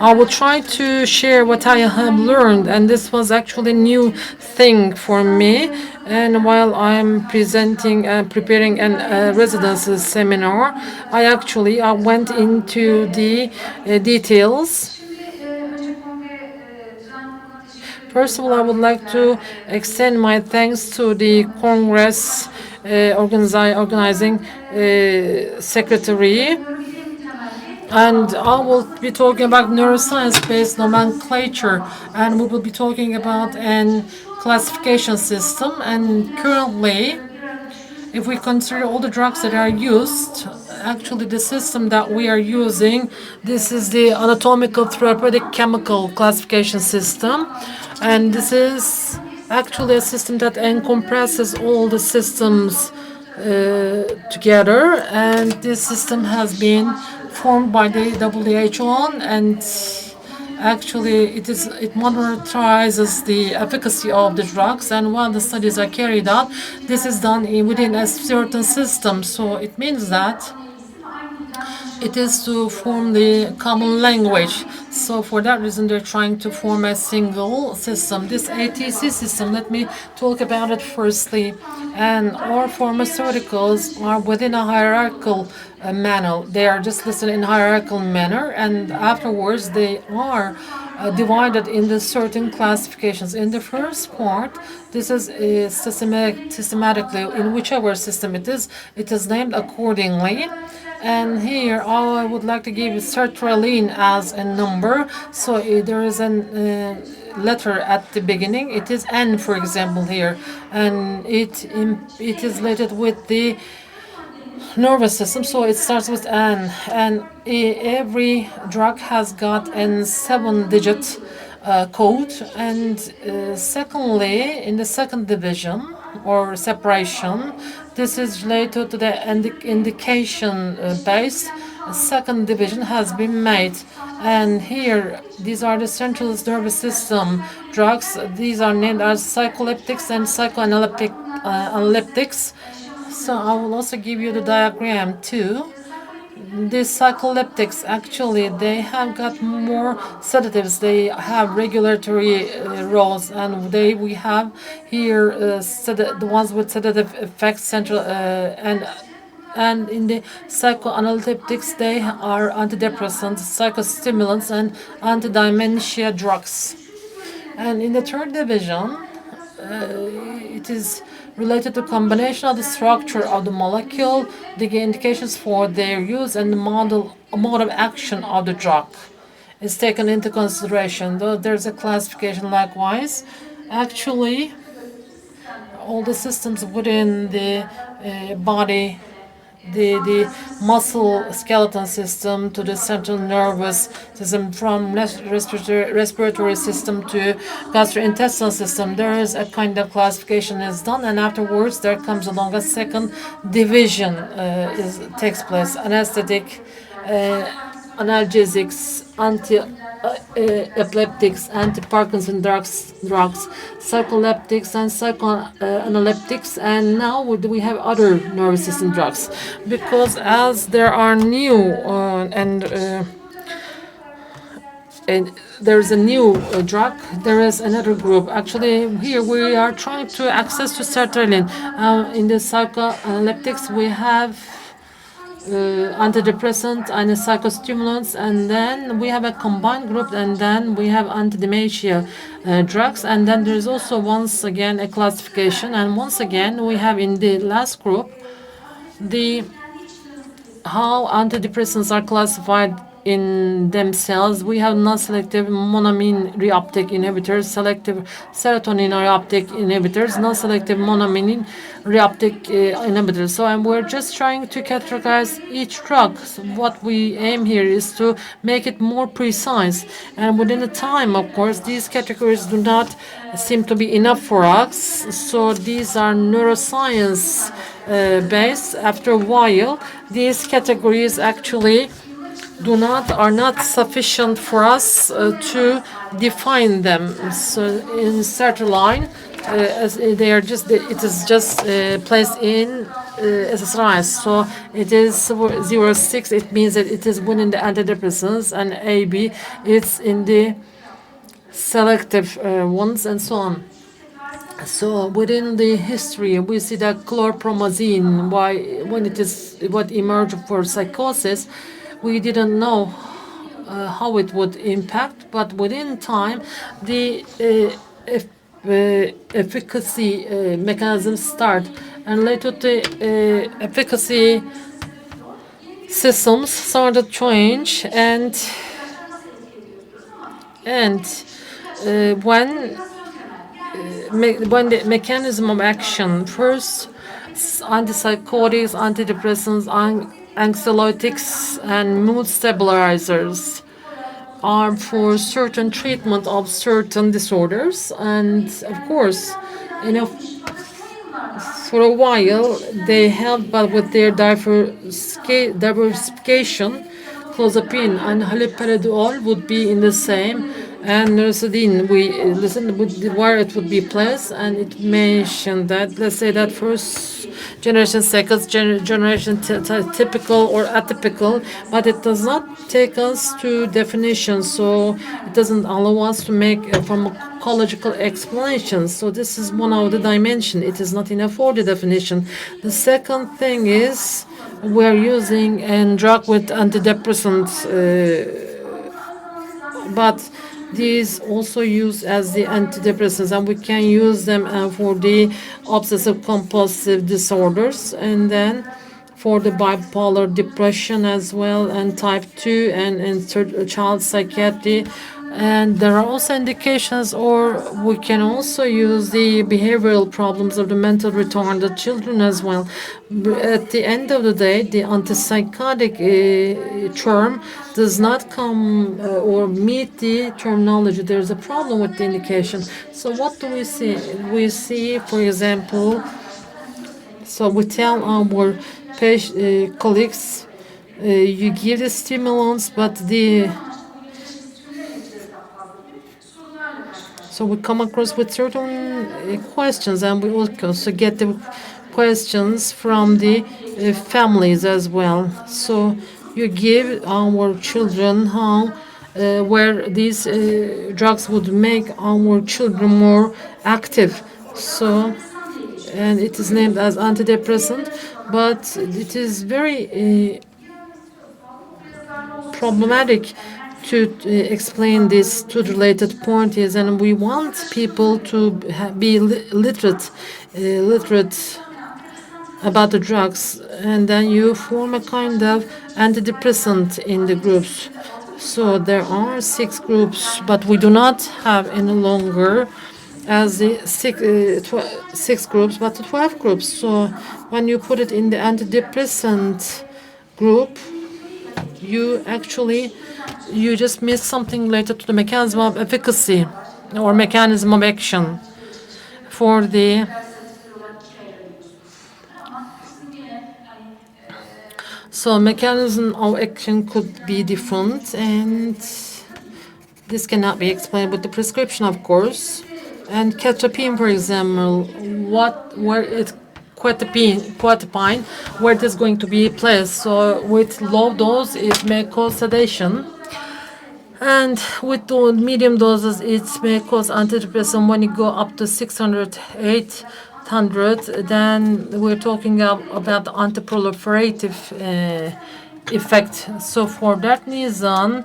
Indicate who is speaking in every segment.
Speaker 1: I will try to share what I have learned, and this was actually a new thing for me. And while I'm presenting and preparing a residency seminar, I went into the details. First of all, I would like to extend my thanks to the Congress organizing secretary. And I will be talking about neuroscience-based nomenclature, and we will be talking about an classification system. And currently, if we consider all the drugs that are used, actually the system that we are using, this is the anatomical therapeutic chemical classification system, and this is actually a system that encompasses all the systems together, and this system has been formed by the WHO, and actually it monitors the efficacy of the drugs, and while the studies are carried out, this is done within a certain system. So it means that it is to form the common language. So for that reason, they're trying to form a single system. This ATC system, let me talk about it firstly. And all pharmaceuticals are within a hierarchical manner. They are just listed in hierarchical manner, and afterwards they are divided into certain classifications. In the first part, this is systematically in whichever system it is named accordingly. And here I would like to give sertraline as a number. So there is a letter at the beginning. It is N, for example, here, and it is related with the nervous system. So it starts with N, and every drug has got a 7-digit code. And secondly, in the second division or separation, this is related to the indication based. Second division has been made, and here these are the central nervous system drugs. These are named as psycholeptics and psychoanaleptics. So I will also give you the diagram too. These psycholeptics, actually they have got more sedatives. They have regulatory roles, and we have here the ones with sedative effects central and in the psychoanalytics they are antidepressants, psychostimulants, and anti-dementia drugs. And in the third division, it is related to combination of the structure of the molecule, the indications for their use, and the mode of action of the drug is taken into consideration. Though there's a classification likewise. Actually, all the systems within the body, the muscle skeleton system to the central nervous system, from respiratory system to gastrointestinal system, there is a kind of classification is done, and afterwards there comes along a second division takes place: anesthetic, analgesics, epileptics, anti-Parkinson drugs, psycholeptics, and psychoanaleptics, and now we have other nervous system drugs, because as there are new and there's a new drug, there is another group. Actually, here we are trying to access to sertraline. In the psychoanaleptics, we have antidepressant and psychostimulants, and then we have a combined group, and then we have anti-dementia drugs, and then there's also once again a classification, and once again we have in the last group how antidepressants are classified in themselves. We have non-selective monoamine reuptake inhibitors, selective serotonin reuptake inhibitors, non-selective monoamine reuptake inhibitors. So we're just trying to categorize each drug. So what we aim here is to make it more precise, and within the time, of course, these categories do not seem to be enough for us. So these are neuroscience based. After a while, these categories actually are not sufficient for us to define them. So in sertraline, as they are just it is just placed in SSRIs. So it is 06. It means that it is within the antidepressants, and AB it's in the selective ones, and so on. So within the history, we see that chlorpromazine, when it is what emerged for psychosis, we didn't know how it would impact, but within time, the efficacy mechanisms start, and later the efficacy systems started change, and when the mechanism of action first, antipsychotics, antidepressants, anxiolytics, and mood stabilizers are for certain treatment of certain disorders, and of course, you know, for a while they help, but with their diversification, clozapine and haloperidol would be in the same, and Nursidine, we listen with where it would be placed, and it mentioned that, let's say that first generation, second generation, typical or atypical, but it does not take us to definitions, so it doesn't allow us to make a pharmacological explanations. So this is one of the dimension. It is not enough for the definition. The second thing is we're using a drug with antidepressants, but these also used as the antidepressants, and we can use them for the obsessive compulsive disorders, and then for the bipolar depression as well, and type 2, and child psychiatry. And there are also indications, or we can also use the behavioral problems of the mental retarded children as well. At the end of the day, the antipsychotic term does not come or meet the terminology. There's a problem with the indication. So what do we see? We see, for example, so we tell our colleagues, you give the stimulants, but so we come across with certain questions, and we also get the questions from the families as well. So you give our children how where these drugs would make our children more active. So, and it is named as antidepressant, but it is very problematic to explain this to the related parties, and we want people to be literate about the drugs, and then you form a kind of antidepressant in the groups. So there are 6 groups, but we do not have any longer as the 6 groups, but 12 groups. So when you put it in the antidepressant group, you just miss something related to the mechanism of efficacy or mechanism of action for the so mechanism of action could be different, and this cannot be explained with the prescription, of course. And ketapine, for example, where it quatapine, where it is going to be placed. So with low dose, it may cause sedation, and with the medium doses, it may cause antidepressant. When you go up to 600, 800, then we're talking about the antiproliferative effect. So for that reason,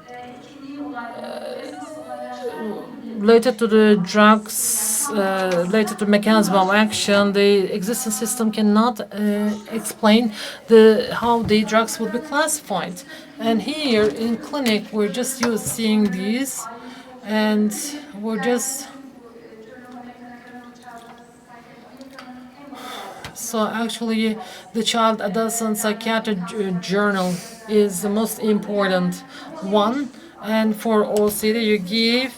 Speaker 1: related to the drugs, related to mechanism of action, the existing system cannot explain how the drugs would be classified. And here in clinic, we're just seeing these, and we're just so actually the child adolescent psychiatric journal is the most important one, and for OCD you give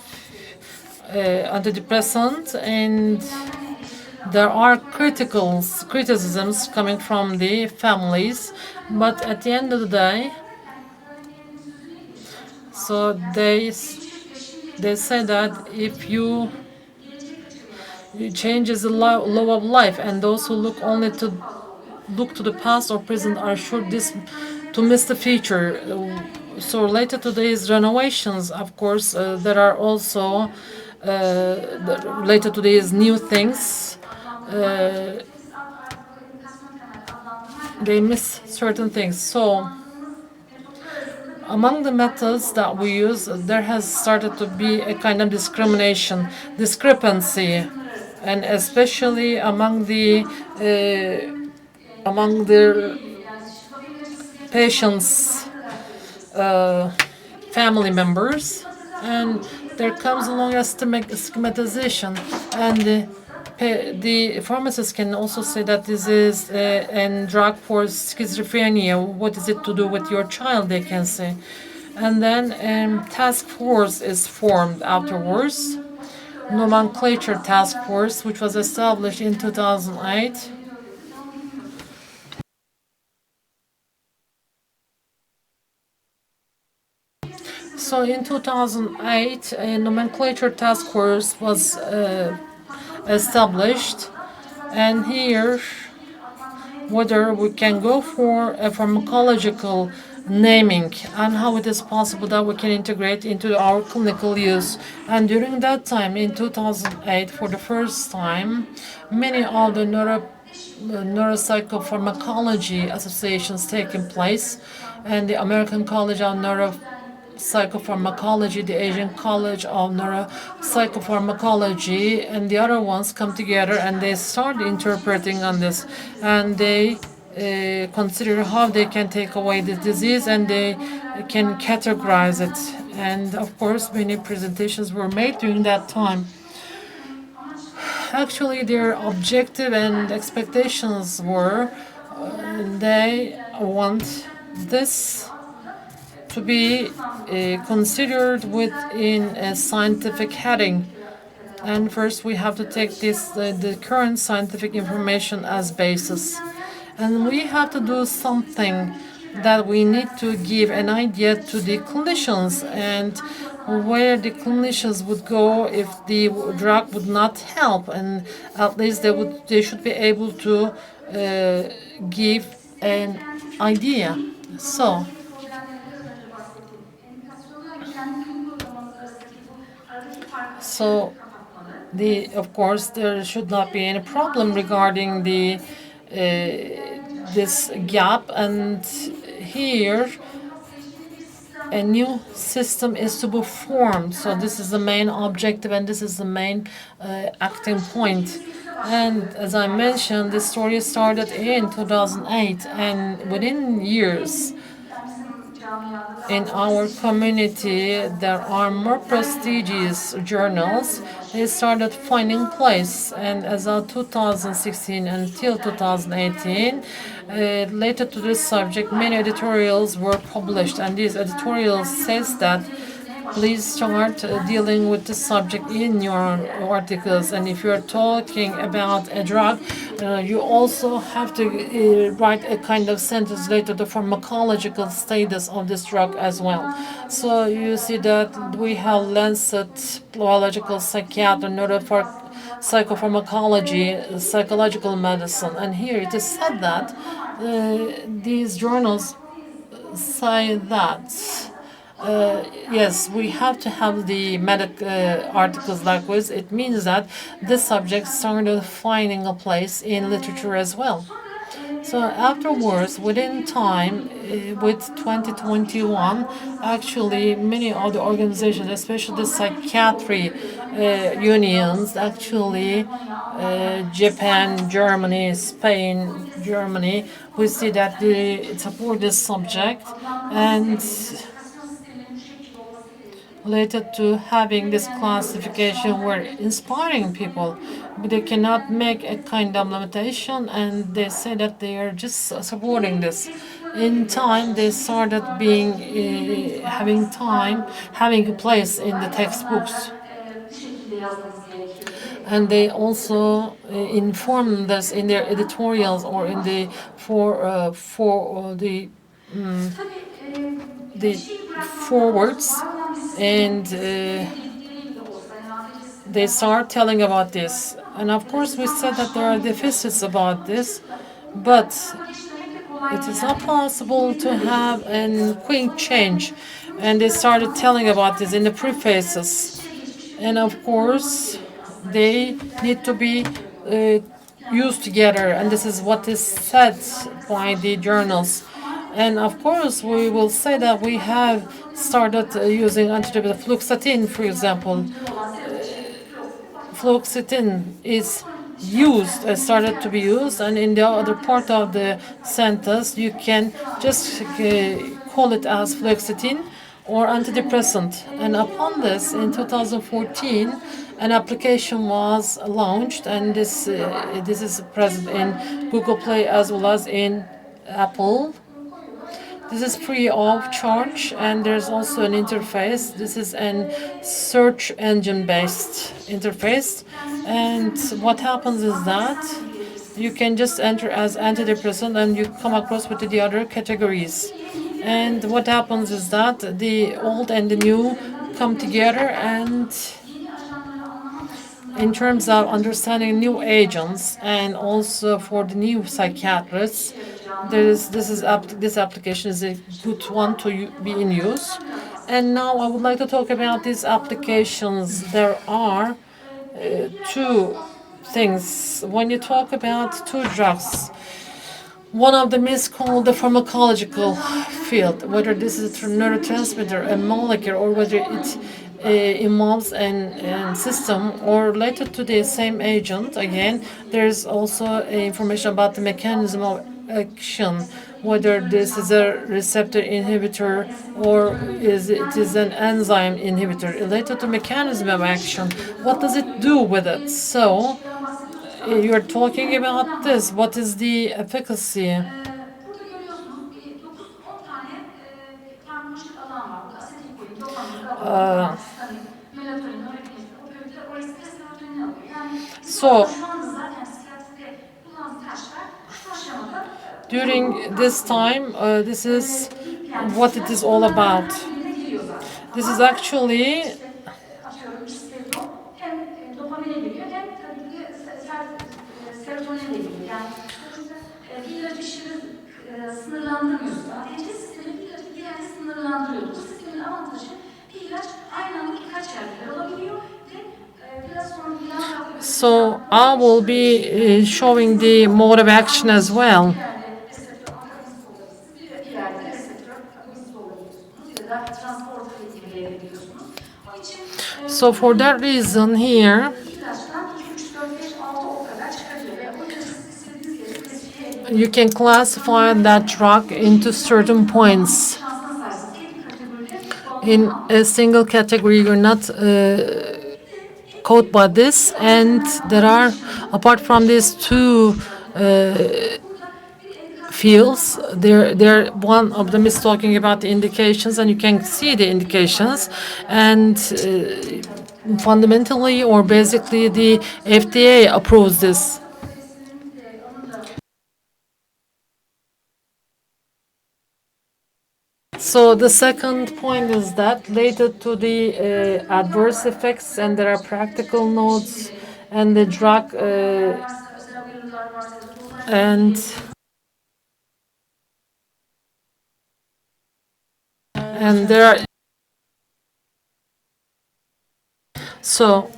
Speaker 1: antidepressant, and there are criticisms coming from the families, but at the end of the day, so they say that if you changes the law of life, and those who look only to look to the past or present are sure to miss the future. So related to these renovations, of course, there are also related to these new things. They miss certain things. So among the methods that we use, there has started to be a kind of discrepancy, and especially among the patients' family members, and there comes along a stigmatization, and the pharmacist can also say that this is a drug for schizophrenia. What is it to do with your child? They can say, and then task force is formed afterwards. Nomenclature task force, which was established in 2008. So in 2008, a nomenclature task force was established, and here whether we can go for a pharmacological naming and how it is possible that we can integrate into our clinical use. And during that time, in 2008, for the first time, many of the neuropsychopharmacology associations taking place, and the American College of Psychopharmacology, the Asian College of Neuropsychopharmacology, and the other ones come together and they start interpreting on this, and they consider how they can take away the disease, and they can categorize it. And of course, many presentations were made during that time. Actually, their objective and expectations were they want this to be considered within a scientific heading. And first, we have to take the current scientific information as basis, and we have to do something that we need to give an idea to the clinicians, and where the clinicians would go if the drug would not help, and at least they should be able to give an idea. So So, of course, there should not be any problem regarding this gap. And here, a new system is to be formed. So this is the main objective, and this is the main acting point. And as I mentioned, this story started in 2008, and within years, in our community, there are more prestigious journals. They started finding place, and as of 2016 until 2018, related to this subject, many editorials were published, and these editorials says that please start dealing with the subject in your articles. And if you're talking about a drug, you also have to write a kind of sentence related to the pharmacological status of this drug as well. So you see that we have Lancet, Biological Psychiatry, Psychopharmacology, Psychological Medicine, and here it is said that these journals say that yes, we have to have the articles like this. It means that this subject started finding a place in literature as well. So afterwards, within time, with 2021, actually many of the organizations, especially the psychiatry unions, actually Japan, Germany, Spain, Germany, we see that they support this subject, and related to having this classification were inspiring people, but they cannot make a kind of limitation, and they say that they are just supporting this. In time, they started being having a place in the textbooks, and they also inform this in their editorials or in the for the forwards, and they start telling about this. And of course, we said that there are deficits about this, But it is not possible to have a quick change. And they started telling about this in the prefaces. And of course, they need to be used together, and this is what is said by the journals. And of course, we will say that we have started using antidepressant fluoxetine, for example. Fluoxetine is used, started to be used, and in the other part of the sentence, you can just call it as fluoxetine or antidepressant. And upon this, in 2014, an application was launched, and this is present in Google Play as well as in Apple. This is free of charge, and there's also an interface. This is an search engine based interface. And what happens is that you can just enter as antidepressant and you come across with the other categories. And what happens is that the old and the new come together, and in terms of understanding new agents and also for the new psychiatrists, this application is a good one to be in use. And now I would like to talk about these applications. There are two things. When you talk about two drugs, one of them is called the pharmacological field, whether this is a neurotransmitter, a molecule, or whether it involves an system or related to the same agent. Again, there's also information about the mechanism of action, whether this is a receptor inhibitor or it is an enzyme inhibitor related to mechanism of action. What does it do with it? So you're talking about this. What is the efficacy? Uh, so during this time, this is what it is all about. This is actually so I will be showing the mode of action as well. So for that reason here, you can classify that drug into certain points. In a single category, you're not caught by this, and there are, apart from these two fields, there one of them is talking about the indications, and you can see the indications, and fundamentally or basically the FDA approves this. So the second point is that related to the adverse effects, and there are practical notes and the drug and there are so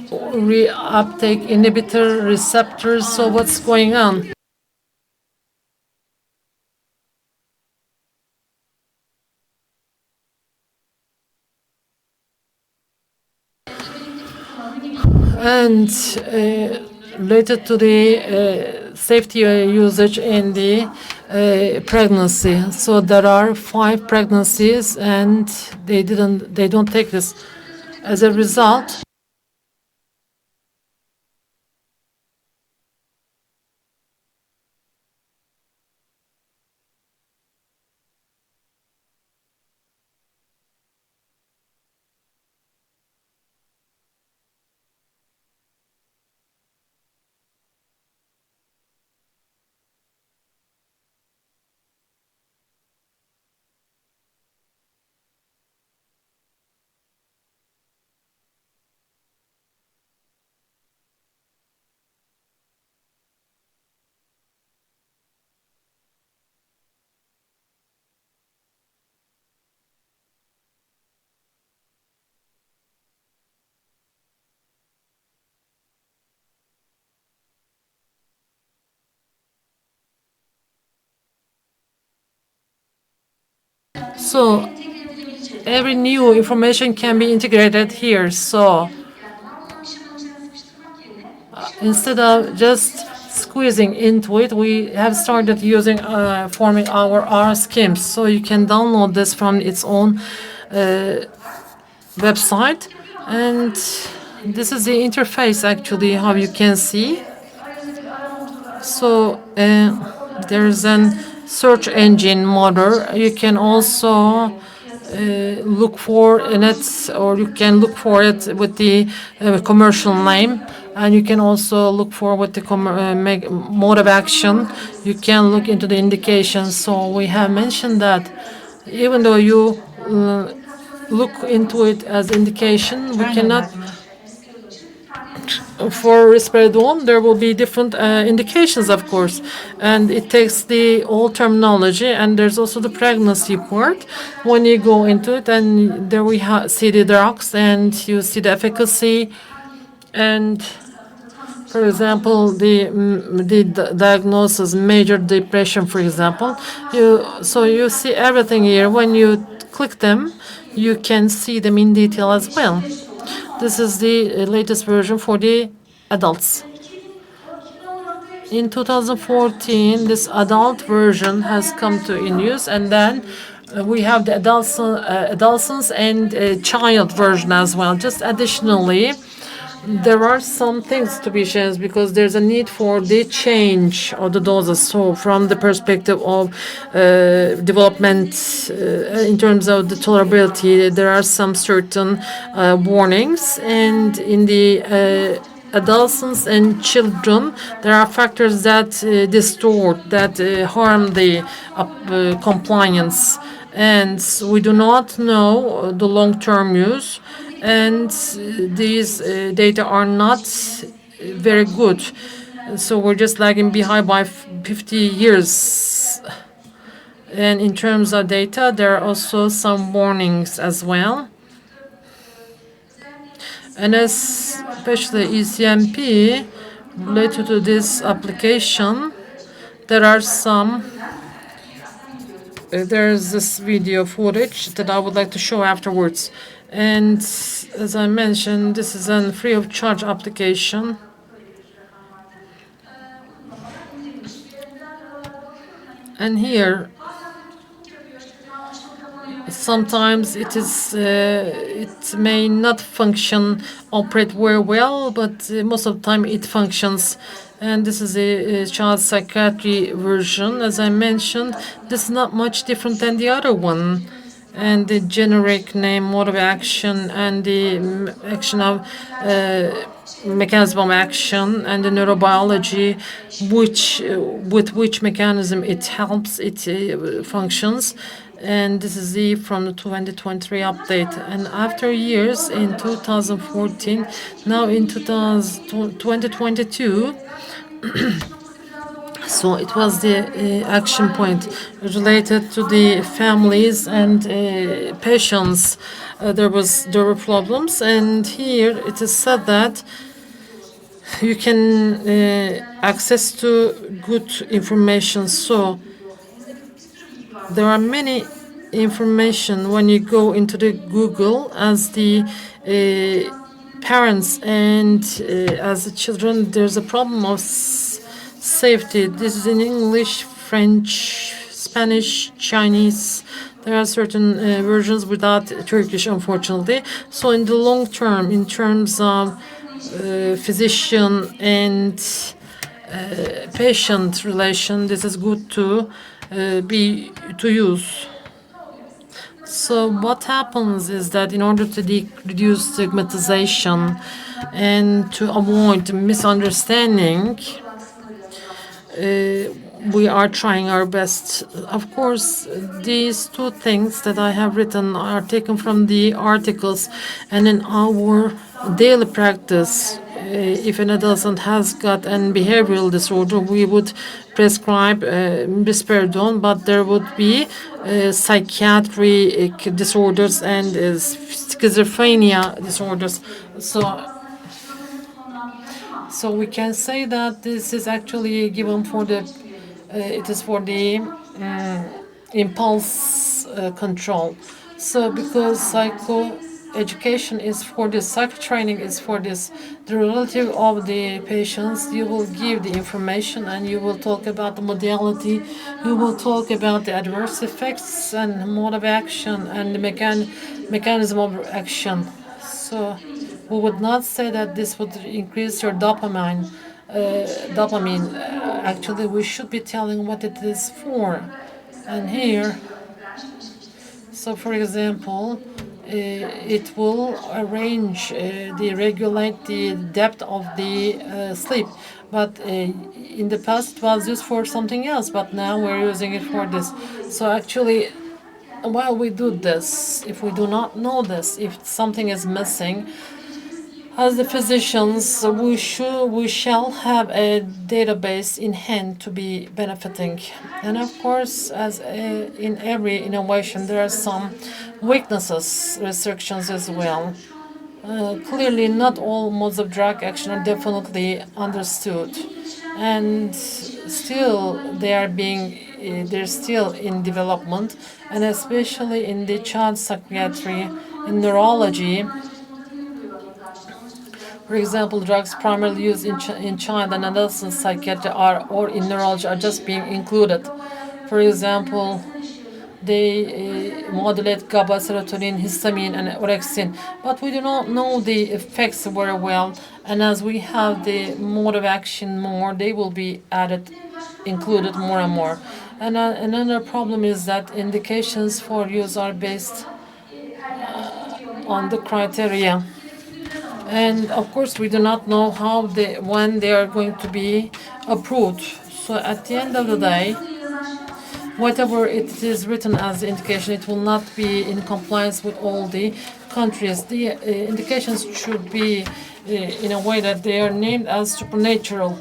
Speaker 1: reuptake inhibitor receptors. So what's going on? And related to the safety usage in the pregnancy. So there are 5 pregnancies, and they don't take this. As a result, So every new information can be integrated here. So instead of just squeezing into it, we have started using forming our R schemes. So you can download this from its own website, and this is the interface actually, how you can see. So there's an search engine motor. You can also look for in it, or you can look for it with the commercial name, and you can also look for with the mode of action. You can look into the indications. So we have mentioned that even though you look into it as indication, we cannot. For risperidone, there will be different indications, of course, and it takes the old terminology, and there's also the pregnancy part. When you go into it, and there we see the drugs, and you see the efficacy, and for example, the diagnosis, major depression, for example. So you see everything here. When you click them, you can see them in detail as well. This is the latest version for the adults. In 2014, this adult version has come in use, and then we have the adolescents and child version as well. Just additionally, there are some things to be changed because there's a need for the change of the doses. So from the perspective of development in terms of the tolerability, there are some certain warnings. And in the adolescents and children, there are factors that distort, that harm the compliance. And we do not know the long-term use, and these data are not very good. So we're just lagging behind by 50 years. And in terms of data, there are also some warnings as well. And especially ECMP related to this application, there are some. There's this video footage that I would like to show afterwards. And as I mentioned, this is a free of charge application. And here, sometimes it may not operate very well, but most of the time it functions. And this is a child psychiatry version. As I mentioned, this is not much different than the other one. And the generic name, mode of action, and the action of mechanism of action, and the neurobiology, with which mechanism it helps, it functions. And this is from the 2023 update. And after years, in 2014, now in 2022, so it was the action point related to the families and patients. There were problems, and here it is said that you can access to good information. So there are many information when you go into the Google as the parents and as the children. There's a problem of safety. This is in English, French, Spanish, Chinese. There are certain versions without Turkish, unfortunately. So in the long term, in terms of physician and patient relation, this is good to use. So what happens is that in order to reduce stigmatization and to avoid misunderstanding, we are trying our best. Of course, these two things that I have written are taken from the articles, and in our daily practice, if an adolescent has got an behavioral disorder, we would prescribe risperidone, but there would be psychiatric disorders and schizophrenia disorders. So we can say that this is actually given for the it is for the impulse control. So because psycho education is for this, psych training is for this, the relative of the patients, you will give the information and you will talk about the modality, you will talk about the adverse effects and mode of action and the mechanism of action. So we would not say that this would increase your dopamine. Actually, we should be telling what it is for. And here, so for example, it will regulate the depth of the sleep. But in the past, it was used for something else, but now we're using it for this. So actually, while we do this, if we do not know this, if something is missing, as the physicians, we shall have a database in hand to be benefiting. And of course, as in every innovation, there are some weaknesses, restrictions as well. Clearly, not all modes of drug action are definitely understood, and still they're still in development, and especially in the child psychiatry, in neurology. For example, drugs primarily used in child and adolescent psychiatry or in neurology are just being included. For example, they modulate GABA, serotonin, histamine, and orexin, but we do not know the effects very well. And as we have the mode of action more, they will be included more and more. And another problem is that indications for use are based on the criteria. And of course, we do not know when they are going to be approved. So at the end of the day, whatever it is written as the indication, it will not be in compliance with all the countries. The indications should be in a way that they are named as supernatural.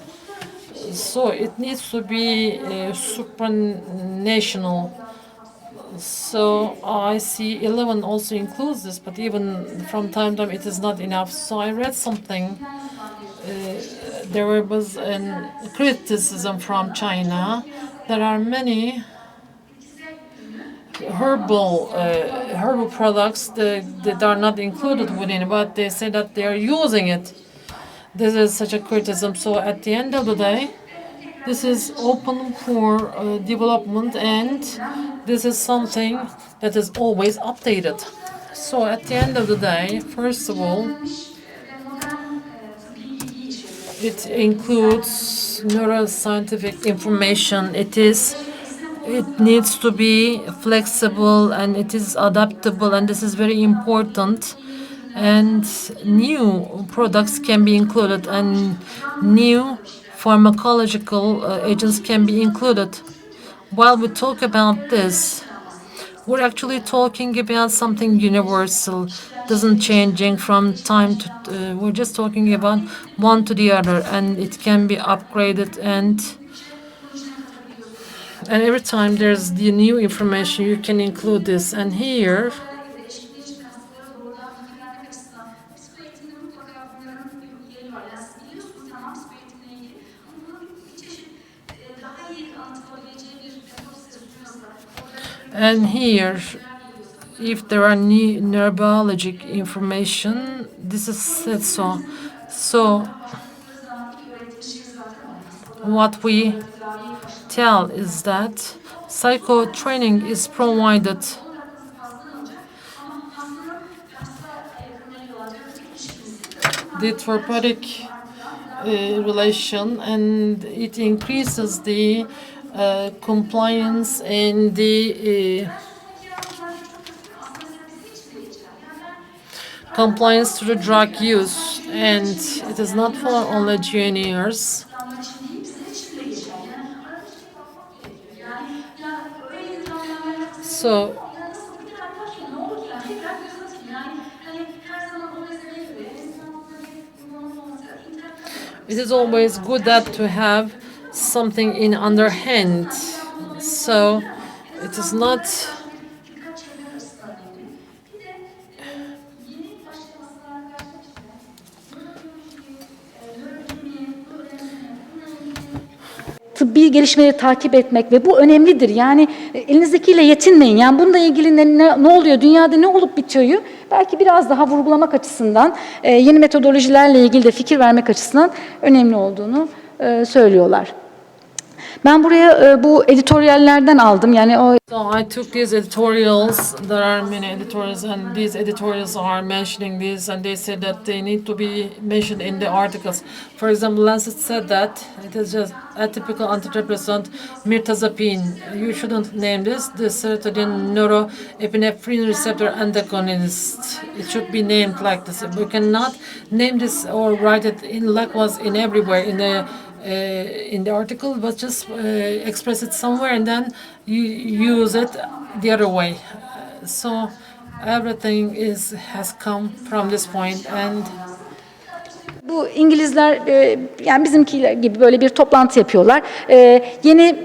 Speaker 1: So it needs to be supranational. So I see 11 also includes this, but even from time to time it is not enough. So I read something. There was a criticism from China. There are many herbal products that are not included within, but they say that they are using it. This is such a criticism. So at the end of the day, this is open for development, and this is something that is always updated. So at the end of the day, first of all, it includes neuroscientific information. It needs to be flexible and it is adaptable, and this is very important. And new products can be included, and new pharmacological agents can be included. While we talk about this, we're actually talking about something universal, doesn't changing from time to. We're just talking about one to the other, and it can be upgraded, and every time there's the new information, you can include this. And here, and here, if there are new neurobiologic information, this is said so. So what we tell is that psycho training is provided the therapeutic relation, and it increases the compliance and the compliance to the drug use, and it is not for only juniors. So it is always good that to have something in underhand. So it is not.
Speaker 2: Tıbbi tıbbi gelişmeleri takip etmek ve bu önemlidir. Yani elinizdekiyle yetinmeyin. Yani bununla ilgili ne oluyor, dünyada ne olup bitiyor? Belki biraz daha vurgulamak açısından, yeni metodolojilerle ilgili de fikir vermek açısından önemli olduğunu söylüyorlar. Ben buraya bu editoriallerden aldım. Yani o
Speaker 1: So I took these editorials. There are many editorials, and these editorials are mentioning this, and they said that they need to be mentioned in the articles. For example, Lancet said that it is just atypical antidepressant mirtazapine. You shouldn't name this the serotonin neuroepinephrine receptor antagonist. It should be named like this. We cannot name this or write it in likewise in everywhere in the article, but just express it somewhere and then you use it the other way. So everything has come from this point, and
Speaker 2: bu İngilizler yani bizimkiler gibi böyle bir toplantı yapıyorlar. Yeni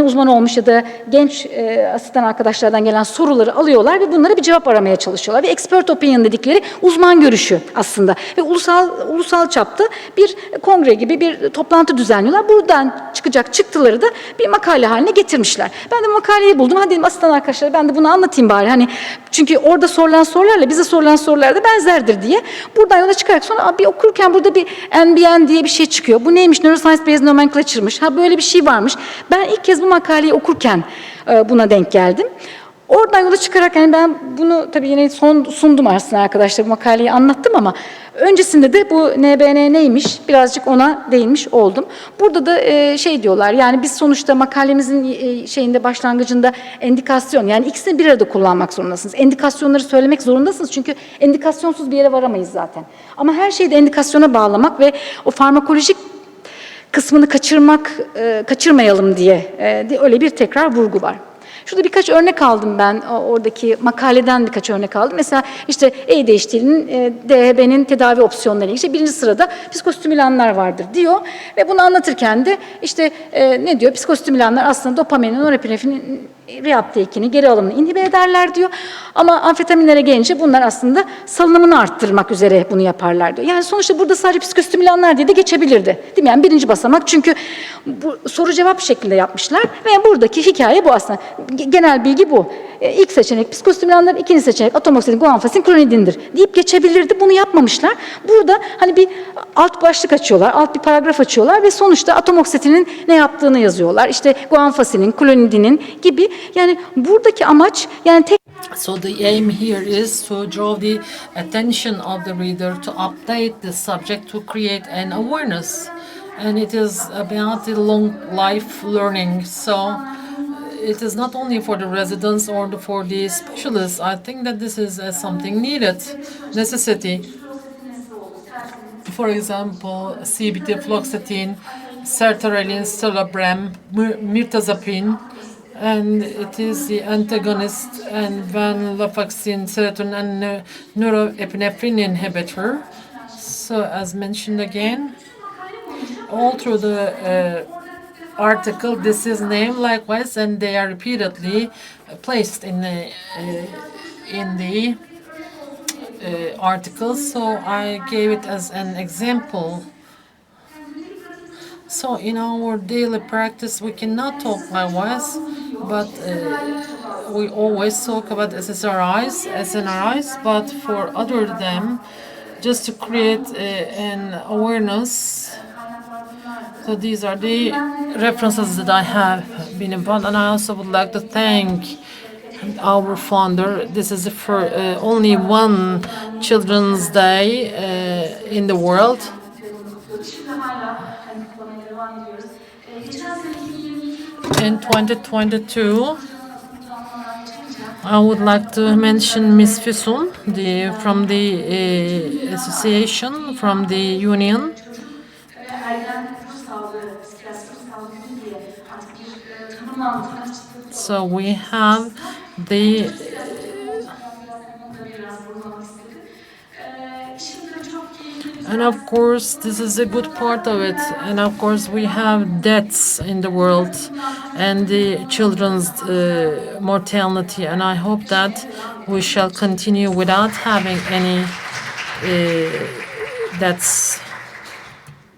Speaker 2: uzman olmuş ya da genç asistan arkadaşlardan gelen soruları alıyorlar ve bunlara bir cevap aramaya çalışıyorlar. Ve expert opinion dedikleri uzman görüşü aslında. Ve ulusal çapta bir kongre gibi bir toplantı düzenliyorlar. Buradan çıkacak çıktıları da bir makale haline getirmişler. Ben de makaleyi buldum. Hadi dedim asistan arkadaşlar, ben de bunu anlatayım bari. Hani çünkü orada sorulan sorularla bize sorulan sorular da benzerdir diye. Buradan yola çıkarak sonra bir okurken burada bir NBN diye bir şey çıkıyor. Bu neymiş? Neuroscience-Based Nomenclature'mış. Ha, böyle bir şey varmış. Ben ilk kez bu makaleyi okurken buna denk geldim. Oradan yola çıkarak yani ben bunu tabii yine sundum aslında arkadaşlar, bu makaleyi anlattım ama öncesinde de bu NBN neymiş birazcık ona değinmiş oldum. Burada da şey diyorlar, yani biz sonuçta makalemizin şeyinde başlangıcında endikasyon, yani ikisini bir arada kullanmak zorundasınız. Endikasyonları söylemek zorundasınız çünkü endikasyonsuz bir yere varamayız zaten. Ama her şeyi de endikasyona bağlamak ve o farmakolojik kısmını kaçırmayalım diye öyle bir tekrar vurgu var. Şurada birkaç örnek aldım ben, oradaki makaleden birkaç örnek aldım. Mesela işte ADHD'nin, DHB'nin tedavi opsiyonları. İşte birinci sırada psikostimülanlar vardır diyor ve bunu anlatırken de işte ne diyor? Psikostimülanlar aslında dopaminin, norepinefrinin reuptake'ini, geri alımını inhibe ederler diyor. Ama amfetaminlere gelince bunlar aslında salınımını arttırmak üzere bunu yaparlar diyor. Yani sonuçta burada sadece psikostimülanlar diye de geçebilirdi. Değil mi? Yani birinci basamak, çünkü bu soru cevap şeklinde yapmışlar ve buradaki hikaye bu aslında. Genel bilgi bu. İlk seçenek psikostimülanlar, ikinci seçenek atomoksidin, guanfasin, klonidindir deyip geçebilirdi. Bunu yapmamışlar. Burada hani bir alt başlık açıyorlar, alt bir paragraf açıyorlar ve sonuçta atomoksidinin ne yaptığını yazıyorlar. İşte guanfasinin, klonidinin gibi. Yani buradaki amaç yani
Speaker 1: so the aim here is to draw the attention of the reader to update the subject to create an awareness, and it is about the long life learning. So it is not only for the residents or for the specialists. I think that this is something needed, necessity. For example, CBT, fluoxetine, sertraline, citalopram, mirtazapine, and it is the antagonist and venlafaxine, serotonin, and neuroepinephrine inhibitor. So, as mentioned again, all through the article, this is named likewise, and they are repeatedly placed in the article. So I gave it as an example. So in our daily practice, we cannot talk likewise, but we always talk about SNRIs, but for other them, just to create an awareness. So these are the references that I have been involved, and I also would like to thank our founder. This is for only one Children's Day in the world. In 2022, I would like to mention Ms. Füsun from the association, from the union. So we have the and of course this is a good part of it, and of course we have deaths in the world and the children's mortality, and I hope that we shall continue without having any deaths.